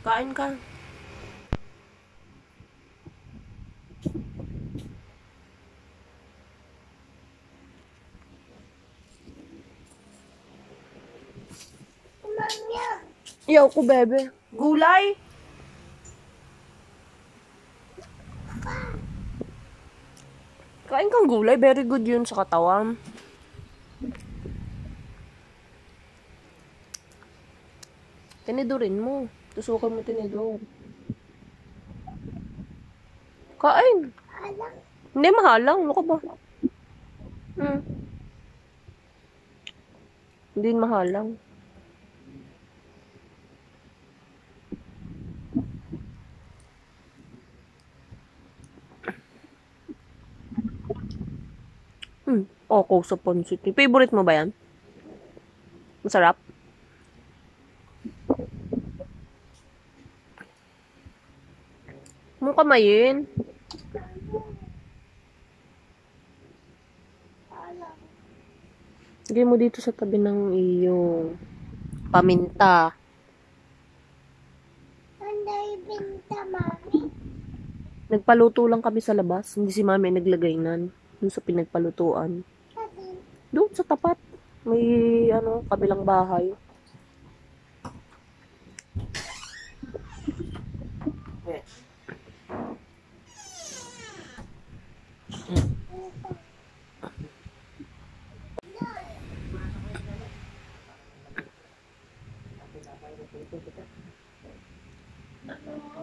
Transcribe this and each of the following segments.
Kain ka. Iyaw ko, bebe. Gulay. Kain kang gulay. Very good yun sa katawan. Tinidurin mo. Tusukan mo tinidor. Kain. Hindi mahalang. Ano ka ba? Hindi mahalang. Ako sa pansit. Favorite mo ba yan? Masarap? Mong kamayin. Lagay mo dito sa tabi ng iyong paminta. Anday binta, mami? Nagpaluto lang kami sa labas. Hindi si mami naglagay nan. Doon sa pinagpalutuan. Doon sa tapat. May kabilang bahay.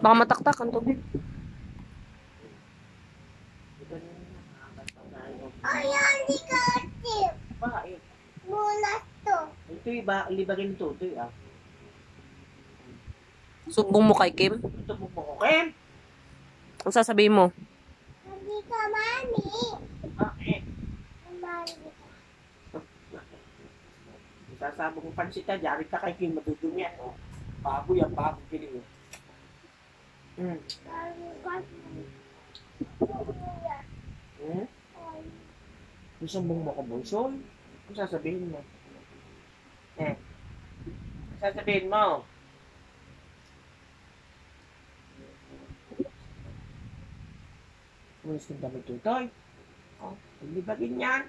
Baka mataktak ang tubig. Ayan, di ka active. Bakit? Muna to. Ito'y libarin to. Ito'y Sumbong mo kay Kim? Ito mo ko, Kim? Ang sasabihin mo? Hindi ka, mami. Bakit? Mami. Sasabog ng pansita, diyarit ka kay Kim, madudumi yan. Bago yan, bago kiling. Sumbong mo ko, Bunsoy? Ano sasabihin mo? Sasabihin mo? Mulis kong damit tutoy. Hindi ba ganyan?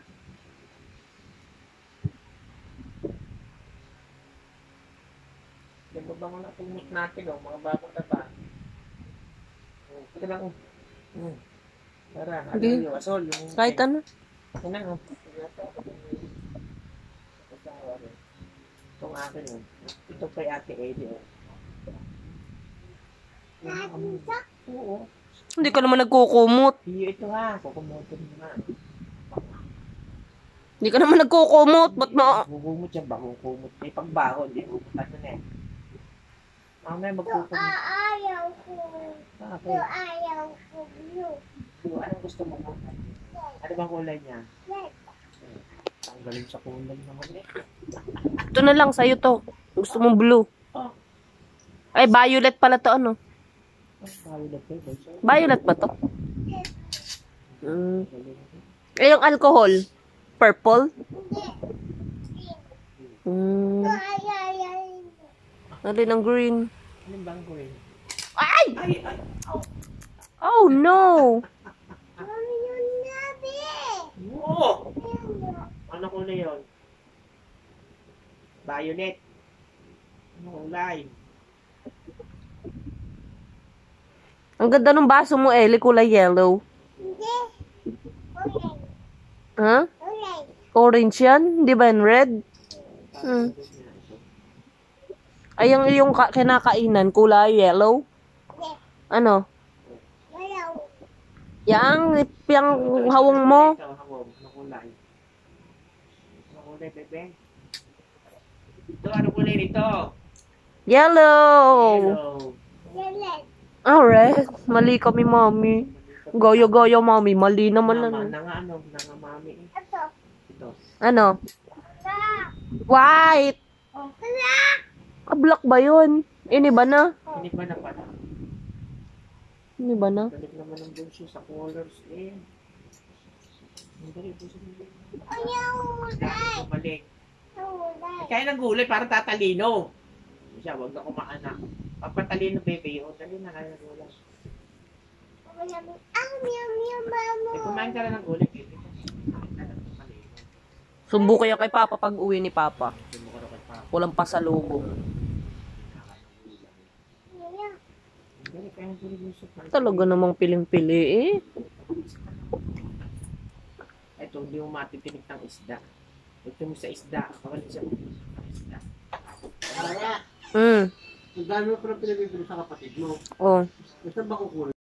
Yan ba ba mga natumot natin, mga bagong taba? Ito lang. Tara, Hindi. yung asol. Kahit ano. Ano? Itong akin. Ito kay Ate Eddie. Nagsak. Oo. Hindi ka naman nagkukumot. Ito ha. Kukumoto naman. Hindi ka naman nagkukumot. Ba't na? Kukumot yan ba? Kukumot. May pagbaho. Hindi kumutan na eh. Mamaya magkukumot. Ayaw ko. Bakit? Ayaw ko blue. Anong gusto mo? Ano bang kulay niya? Red. Tanggalin sa kulay naman eh. Ito na lang sa'yo to. Gusto mong blue. Ay, violet pala to ano. Violet eh. Violet ba to? Eh, yung alcohol. Purple? Ayaw. Nalin ang green. Ano bang green? Ay! Ay! Oh, no! Mami yun nabi. Oo! Ano kulay yun? Violet. Ano kulay? Ang ganda ng baso mo, Ellie. Kulay yellow. Hindi. Orange. Ha? Orange. Orange yan? Di ba yan red? Ay, yung iyong kinakainan, kulay yellow? Hindi. Ano? Wala. Yang hawong mo? Ito, hawong. Ano kulay? Ano kulay, bebe? Ito, ano kulay nito? Yellow! Yellow. Red. Ah, red. Mali kami, mami. Goyo-goyo, mami. Mali naman lang. Nanga mami. Ito. Ito. Ano? Black. White! Black. Ah, black ba yun? Ini ba na? Hindi ba na pala? Ini ba na? Balik naman ang bunso sa colors eh. Hindi po sa Ayaw ulay. balik. Ulay. Kaya ng gulay para tatalino. Siya, wag na kumaanak. Papatalino, bebe. O, dali na kayo ng ulam. Meow, meow, mama. Eh, kumain ka na ng ulam, bebe. Kumain ka na ng palino. Sumbo kaya kay Papa pag uwi ni Papa. Hindi mo ka na kay Papa. Walang pasalubong. Meow. Dali, kaya ng ulam yung soup. Talaga namang piling-pili eh. Ito, hindi mo matitinig ng isda. Ito mo sa isda. Kawalit siya ng isda. Kaya, Mm. ang dami mo pala pinabibili sa kapatid mo. Oh. Saan ba kukunin?